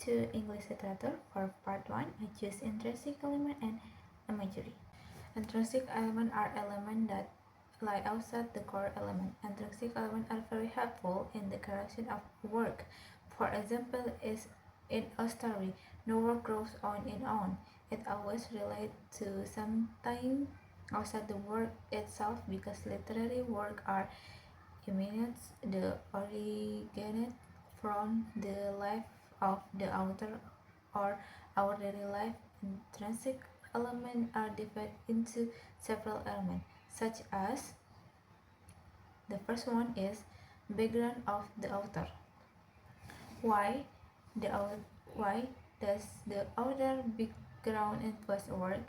to English Literature. For part 1, I choose intrinsic element and imagery. Intrinsic elements are elements that lie outside the core element. Intrinsic elements are very helpful in the creation of work. For example, is in a story, no work grows on its own. It always relates to something outside the work itself because literary work are emanates the originate from the life of the author or our daily life. Intrinsic elements are divided into several elements, such as the first one is background of the author. Why the why does the author background influence work?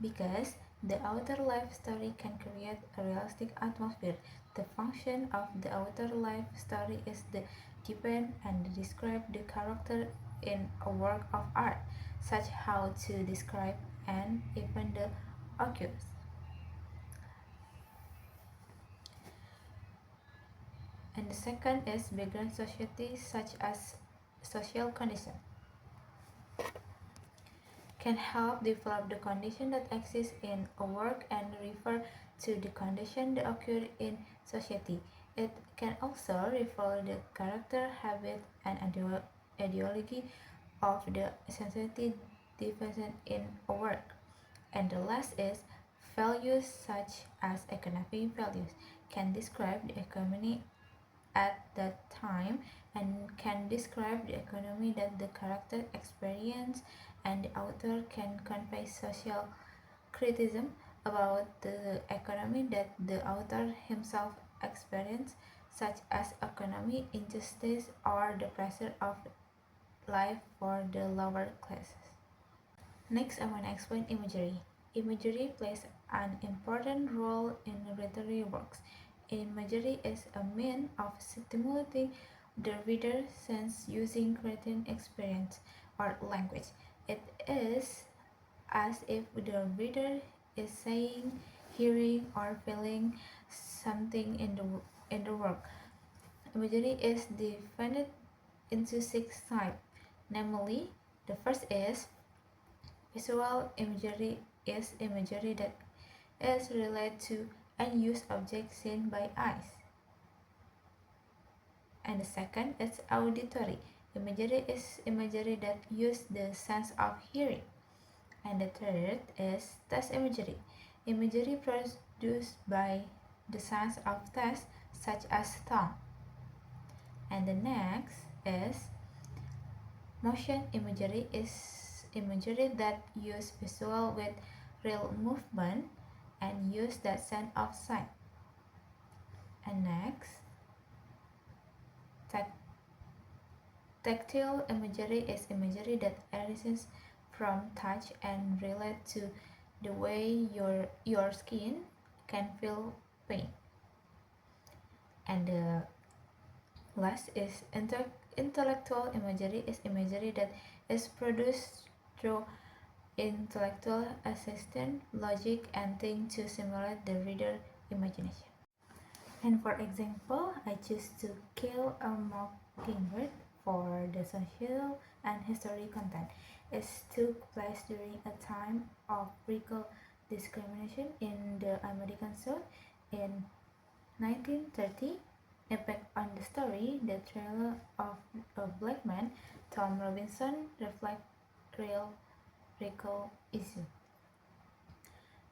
Because the author life story can create a realistic atmosphere. The function of the author life story is to depend and describe the character in a work of art, such how to describe an event that occurs. And the second is background society, such as social condition can help develop the condition that exists in a work and refer to the condition that occur in society. It can also refer the character, habit, and ideology of the society division in a work. And the last is values, such as economic values, can describe the economy at that time and can describe the economy that the character experience, and the author can convey social criticism about the economy that the author himself experienced, such as economic injustice or the pressure of life for the lower classes. Next, I want to explain imagery. Imagery plays an important role in literary works. Imagery is a means of stimulating the reader's sense using written experience or language. It is as if the reader is saying, hearing, or feeling something in the work. Imagery is divided into 6 types, namely, the first is visual imagery is imagery that is related to unused objects seen by eyes. And the second is auditory imagery is imagery that uses the sense of hearing. And the third is taste imagery, imagery produced by the sense of taste, such as tongue. And the next is motion imagery is imagery that use visual with real movement and use that sense of sight. And next, tactile imagery is imagery that arises from touch and relate to the way your skin can feel pain. And the last is intellectual imagery is imagery that is produced through intellectual assistant logic and think to simulate the reader imagination. And for example, I choose To Kill a Mockingbird for the social and history content. It took place during a time of racial discrimination in the American South in 1930. Impact on the story, the trial of a black man, Tom Robinson, reflects real racial issue.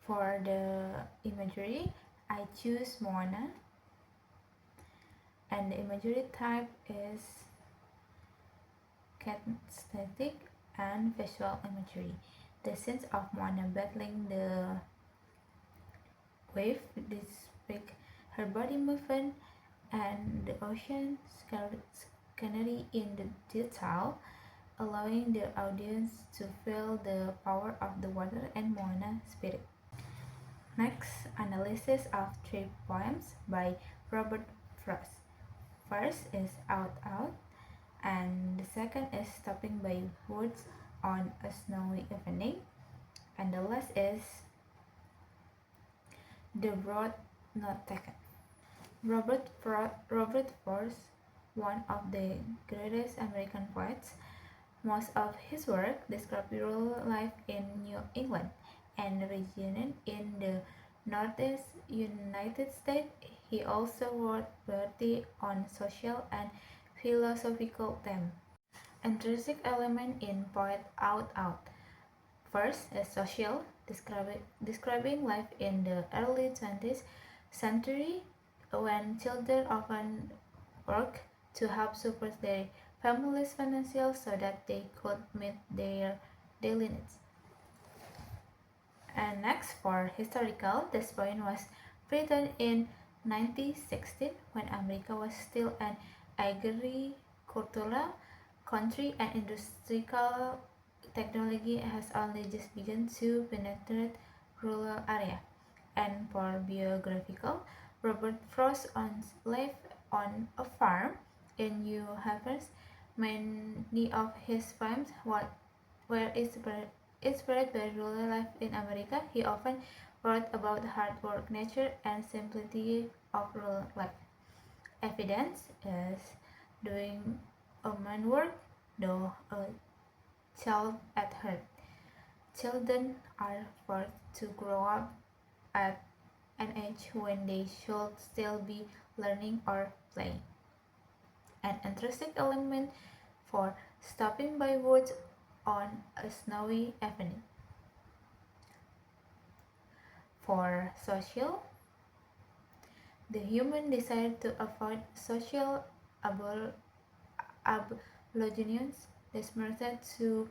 For the imagery, I choose Moana, and the imagery type is kinesthetic and visual imagery. The scenes of Moana battling the wave depict her body movement and the ocean scenery in the detail, allowing the audience to feel the power of the water and Moana spirit. Next, analysis of 3 poems by Robert Frost. First is Out Out, and the second is Stopping by Woods on a Snowy Evening, and the last is The Road Not Taken. Robert Frost, one of the greatest American poets, Most of his work described rural life in New England and region in the Northeast United States. He also wrote broadly on social and philosophical themes. Intrinsic element in Poet Out. First, as social, describing life in the early 20th century when children often worked to help support their families' financial so that they could meet their daily needs. And next, for historical, this point was written in 1916 when America was still an agricultural country and industrial technology has only just begun to penetrate rural area. And for biographical, Robert Frost lived on a farm in New Hampshire. Many of his poems were inspired by rural life in America. He often wrote about hard work, nature, and simplicity of rural life. Evidence is doing a man work, though a child at heart. Children are forced to grow up at an age when they should still be learning or playing. An interesting element for stopping by woods on a snowy evening. For social, the human desire to avoid social obligations dismerted to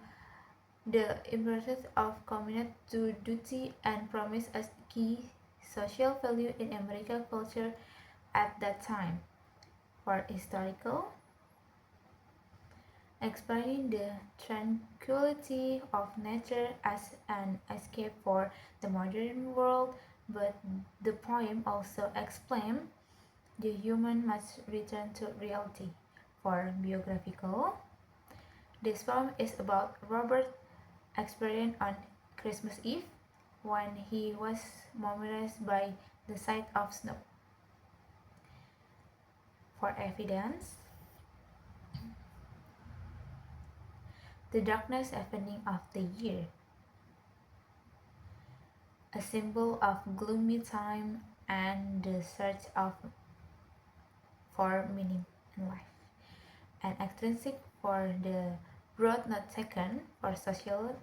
the importance of commitment to duty and promise as key social value in American culture at that time. For historical, explaining the tranquility of nature as an escape for the modern world, but the poem also explains the human must return to reality. For biographical, this poem is about Robert's experience on Christmas Eve when he was mesmerized by the sight of snow. For evidence, the darkness evening of the year, a symbol of gloomy time and the search for meaning in life. And extrinsic for the road not taken for social.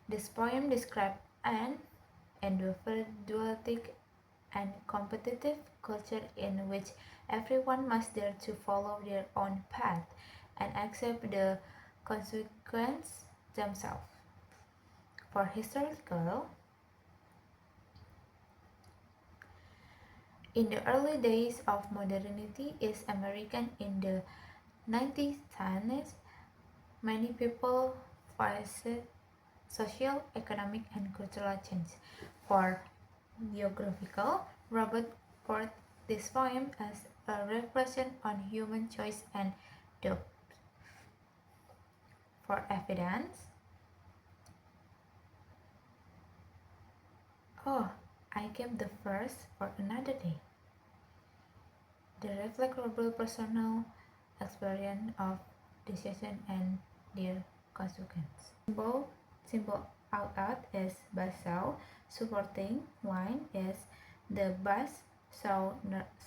This poem describes an individualistic and competitive culture in which everyone must dare to follow their own path and accept the consequence themselves. For historical, in the early days of modernity is American in the 1910s, many people faced social, economic, and cultural change. For biographical, Robert wrote this poem as a reflection on human choice and doubt. For evidence, oh, I kept the first for another day. They reflect Robert's personal experience of decision and their consequence. Symbol out is basal. Supporting line is the bus saw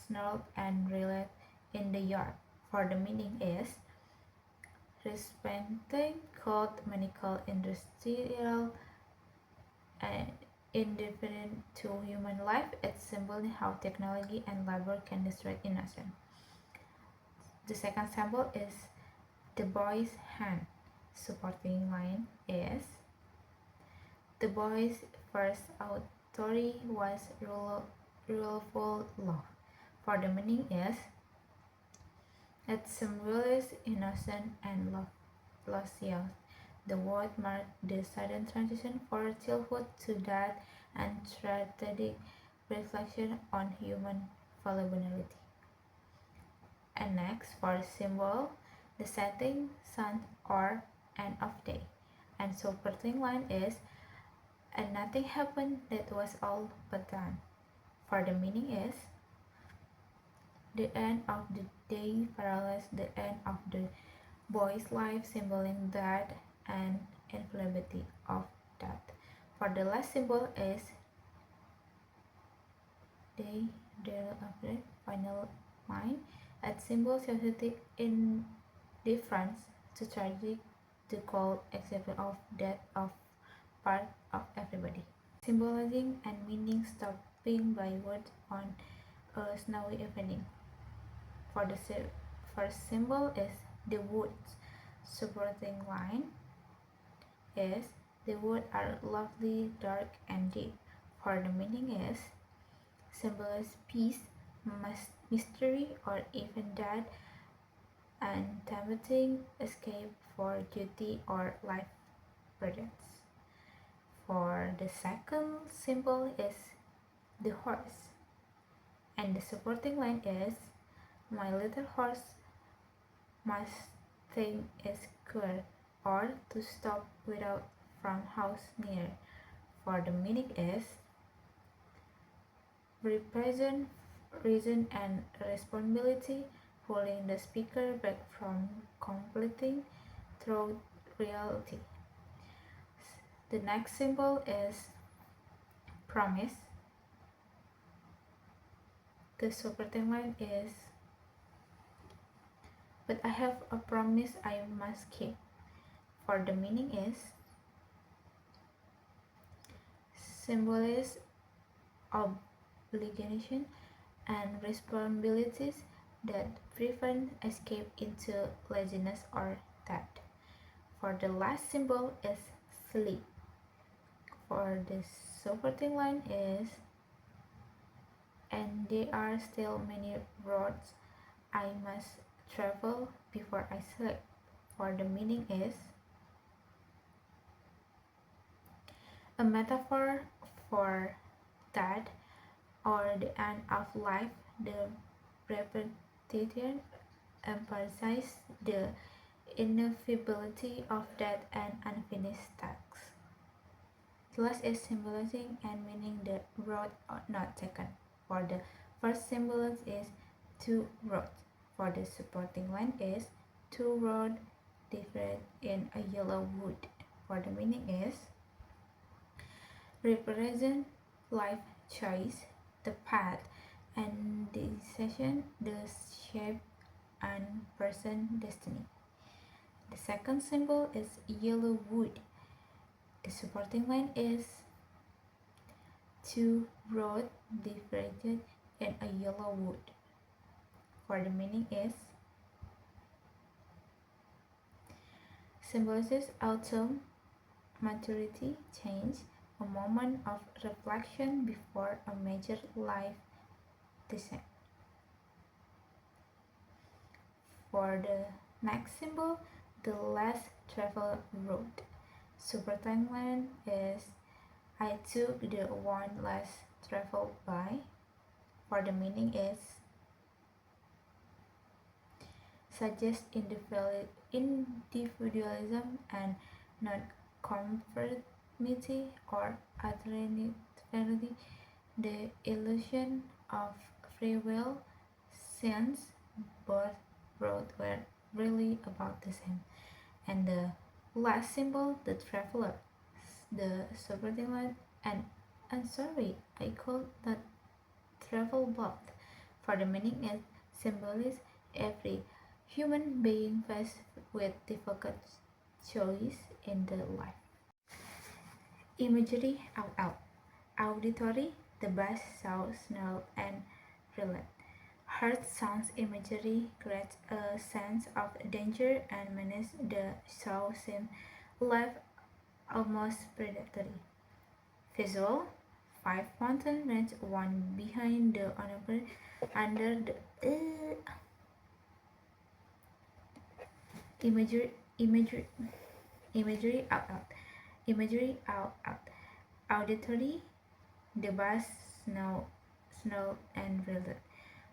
snarled and reeled in the yard. For the meaning is respecting cold medical industrial and indifferent to human life. It's symbol how technology and labor can destroy innocence. The second symbol is the boy's hand. Supporting line is the boy's first authority was ruleful law. For the meaning is it symbolizes innocence and lost youth. The word marked the sudden transition from childhood to death and strategic reflection on human vulnerability. And next, for symbol, the setting sun or end of day. And supporting line is and nothing happened that was all but done. For the meaning is The end of the day parallels the end of the boy's life, symboling death and inevitability of death. For the last symbol is day, the final line. At symbol society indifference to tragic, the cold exception of death of part of everybody. Symbolizing and meaning stopping by words on a snowy evening. For the first symbol is the woods. Supporting line is the woods are lovely, dark, and deep. For the meaning is symbolize peace, mystery, or even death, and tempting escape for duty or life burdens. For the second symbol is the horse, and the supporting line is my little horse must think is queer, or to stop without from house near. For the meaning is represent reason and responsibility, pulling the speaker back from completing through reality. The next symbol is promise. The supporting line is but I have a promise I must keep. For the meaning is symbolize obligation and responsibilities that prevent escape into laziness or death. For the last symbol is sleep. For the supporting line is and there are still many roads I must travel before I sleep. For the meaning is a metaphor for death or the end of life. The repetition emphasizes the inevitability of death and unfinished tasks. The last is symbolizing and meaning the road not taken. For the first symbol is two roads. For the supporting line is two roads different in a yellow wood. For the meaning is represent life choice, the path, and decision, the shape and person destiny. The second symbol is yellow wood. The supporting line is two roads different in a yellow wood. For the meaning is symbolizes autumn, maturity, change, a moment of reflection before a major life decision. For the next symbol, the less traveled road. Supporting line is I took the one less traveled by. For the meaning is suggest individualism and non-conformity or alternatively the illusion of free will, since both roads were really about the same. And the last symbol, the traveler, the supporting line, and I'm sorry, I called that travel both. For the meaning is symbolizes every human being faced with difficult choice in their life. Imagery out. Auditory, the bass, sound, smell, and relate. Heart sounds imagery creates a sense of danger and menace. The sound seems alive, almost predatory. Visual, five mountain range, one behind the other, under the imagery imagery out. Auditory, the bass, snow and related.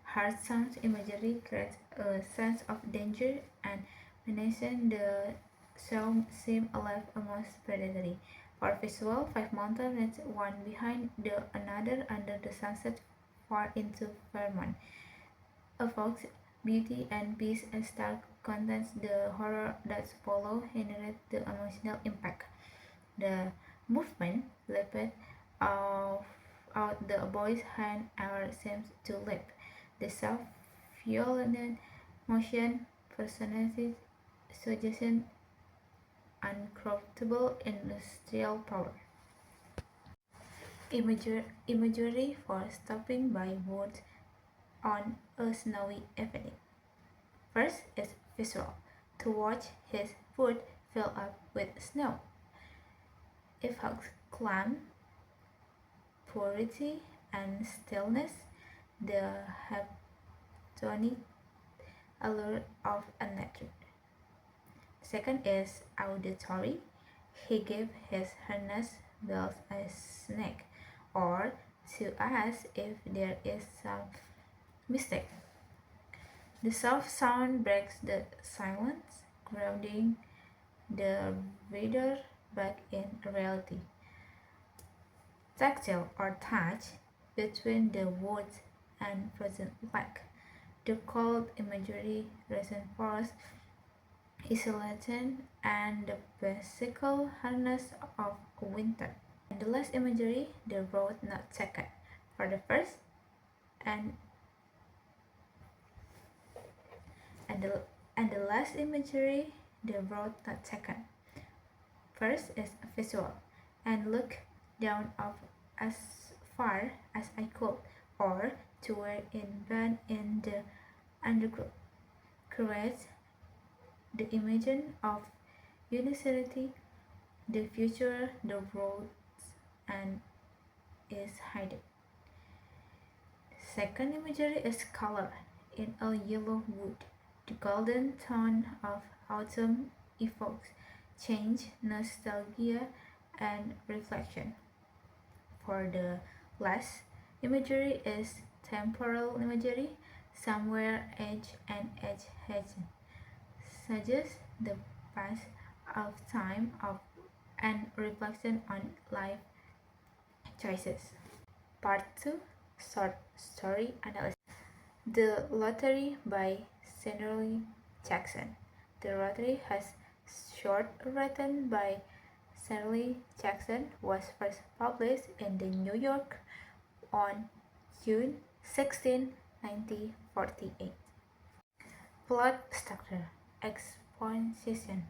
Heart sounds imagery creates a sense of danger and menace. The sound seems alive, almost predatory. For visual, five mountain range, one behind the another under the sunset, far into Vermont. evokes beauty and peace and stark contrasts the horror that follow generate the emotional impact. The movement leaped of out the boy's hand or seems to leap. The soft, violent motion personages suggestion uncorruptible industrial power. Imagery for stopping by woods on a snowy evening. First is visual. To watch his foot fill up with snow. Evokes calm, purity, and stillness, the hypnotic allure of a nature. Second is auditory. He gave his harness bells a snack, or to ask if there is some mistake. The soft sound breaks the silence, grounding the reader back in reality. Tactile or touch between the woods and frozen lake. The cold imagery reinforces isolation and the physical harness of winter. And the last imagery, the road not taken. For the first and and the and the last imagery, the road not taken. First is visual, and look down off as far as I could, or to where in bed in the undergrowth. Creates the imagine of universality, the future, the roads, and is hidden. Second imagery is color in a yellow wood. The golden tone of autumn evokes change, nostalgia, and reflection. For the last imagery is temporal imagery, somewhere edge and edge hedging, suggests the pass of time of and reflection on life choices. Part 2, Short Story Analysis. The Lottery by Shirley Jackson. The Lottery has short written by Shirley Jackson was first published in the New York on June 16, 1948. Plot structure. Exposition.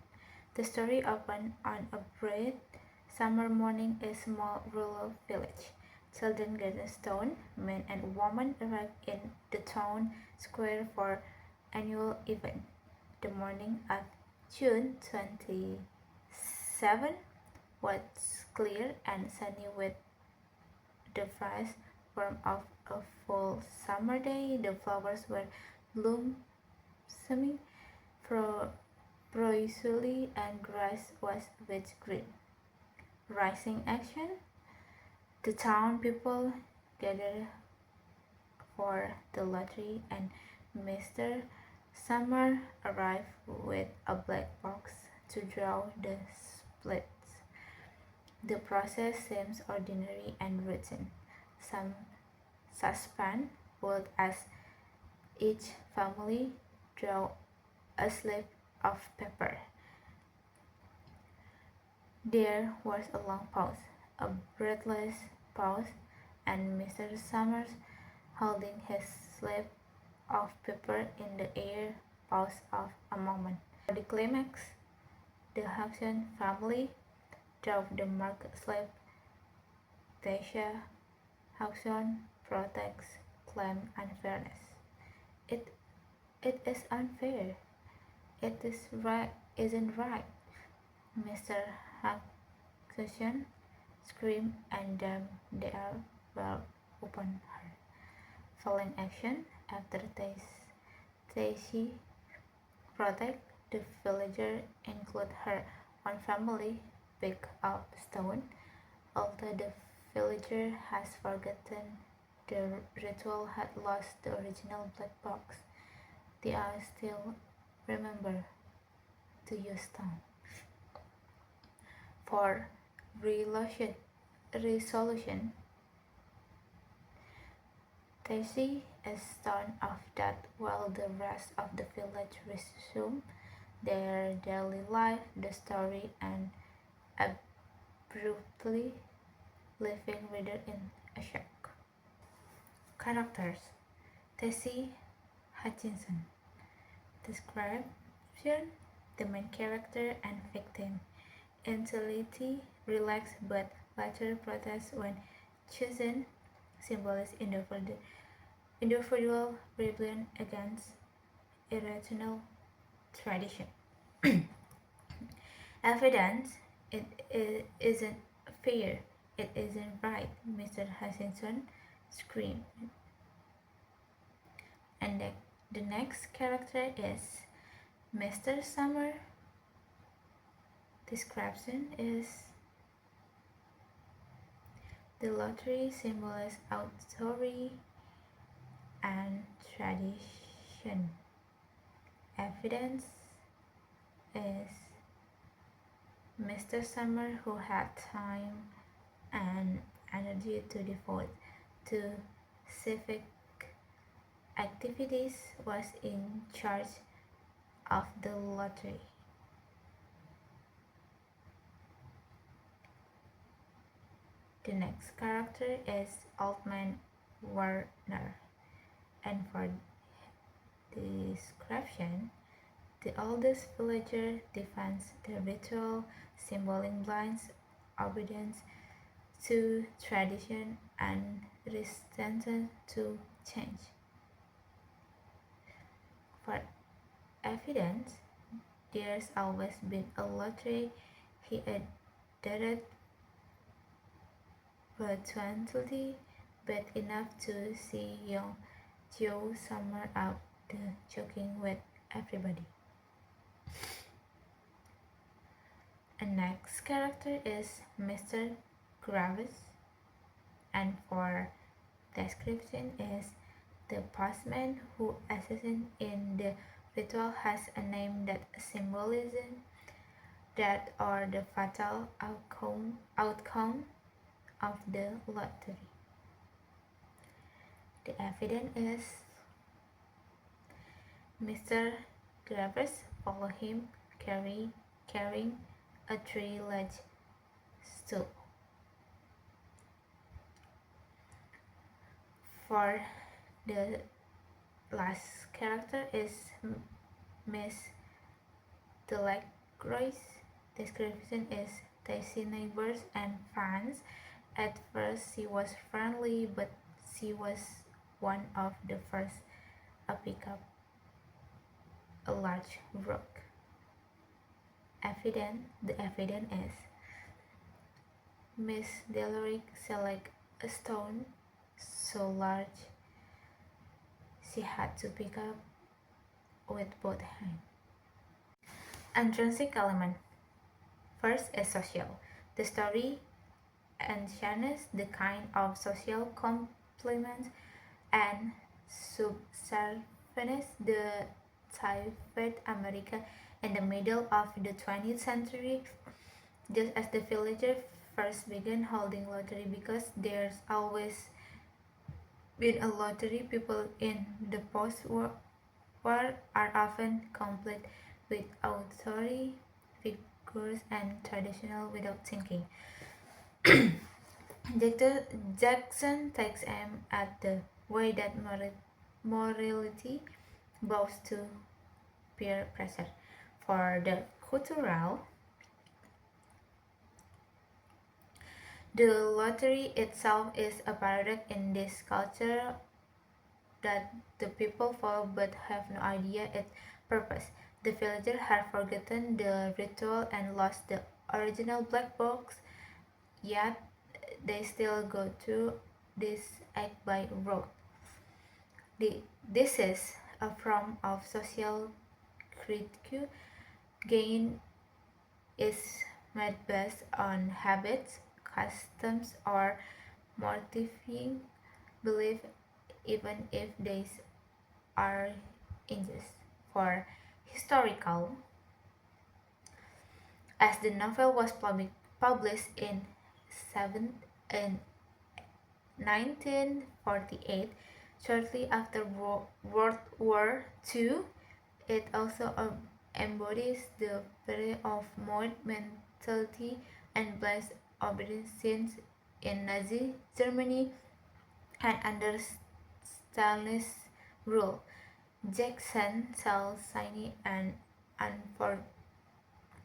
The story opens on a bright summer morning in a small rural village. Children gather stone, men and women arrive in the town square for annual event. The morning of June 27 was clear and sunny with the first warmth of a full summer day. The flowers were blossoming profusely and grass was rich green. Rising action. The town people gathered for the lottery and Mr. Summer arrived with a black box to draw the splits. The process seems ordinary and routine. Some suspense would as each family draw a slip of paper. There was a long pause, a breathless pause, and Mr. Summers, holding his slip of paper in the air, paused of a moment. For the climax, the Hudson family drove the marked slip. Tasha Hudson protects claim unfairness. It it is unfair. It is right isn't right. Mr. Hudson screamed and then they well upon her. Following action after Tashi protect the villager include her own family pick up stone. Although the villager has forgotten the ritual had lost the original black box, they are still remember to use stone. For resolution, Daisy is stunned off that while the rest of the village resume their daily life, the story ends abruptly, leaving reader in a shock. Characters: Tessie Hutchinson. Description: the main character and victim. Intellectually relaxed but later protests when chosen, symbolizes individual rebellion against irrational tradition. Evidence: isn't fair, it isn't right, Mr. Hutchinson screamed. And the next character is Mr. Summer. Description is the lottery symbolizes authority and tradition. Evidence is Mr. Summer, who had time and energy to devote to civic activities, was in charge of the lottery. The next character is Old Man Warner, and for description, the oldest villager defends the ritual, symboling blind obedience to tradition and resistance to change. For evidence, there's always been a lottery, he added, but but enough to see young Joe Summer out there joking with everybody. The next character is Mr. Gravis, and for description is the postman who assassin in the ritual has a name that symbolizes that or the fatal outcome of the lottery. The evidence is Mr. Gravis follow him carrying a three-legged stool. For the last character is Miss Delacroix. Description is Daisy neighbors and fans. At first she was friendly, but she was one of the first to pick up a large rock. The evidence is Miss Delaric selected a stone so large she had to pick up with both hands. Intrinsic element. First is social. The story enchants the kind of social complement and subservience the typified America in the middle of the 20th century, just as the villagers first began holding lottery because there's always been a lottery. People in the post-war are often complete with authority figures and traditional without thinking. Jackson takes aim at the way that morality bows to peer pressure. For the cultural, the lottery itself is a paradox in this culture that the people follow but have no idea its purpose. The villagers have forgotten the ritual and lost the original black box, yet they still go through this act by rote. This is a form of social critique. Gain is made based on habits, customs, or mortifying belief, even if these are injustice. For historical, as the novel was published in 1948, Shortly after World War II, it also embodies the period of mood mentality and blind obedience in Nazi Germany and under Stalinist rule. Jackson Cell Shiny and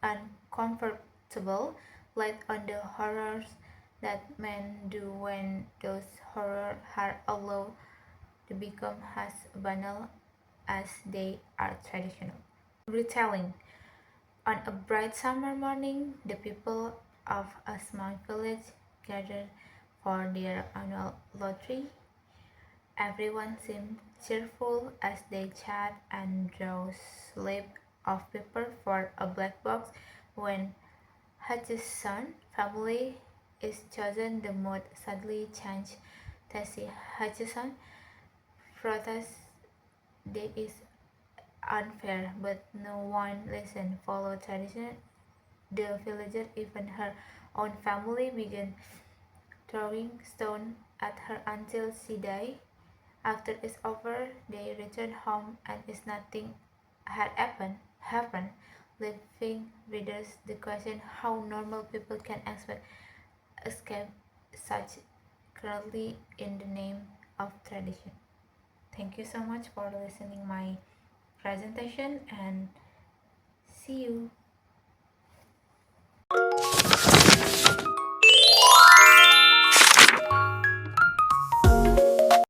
uncomfortable light on the horrors that men do when those horrors are allowed to become as banal as they are traditional. Retelling. On a bright summer morning, the people of a small village gathered for their annual lottery. Everyone seemed cheerful as they chat and draw slip of paper for a black box. When Hutchison family is chosen, the mood suddenly changes. Tessie Hutchison protests this is unfair, but no one listens. Follow tradition. The villager, even her own family, began throwing stones at her until she died. After it's over, they return home and it's nothing had happened, leaving readers the question how normal people can escape such cruelty in the name of tradition. Thank you so much for listening my presentation and see you.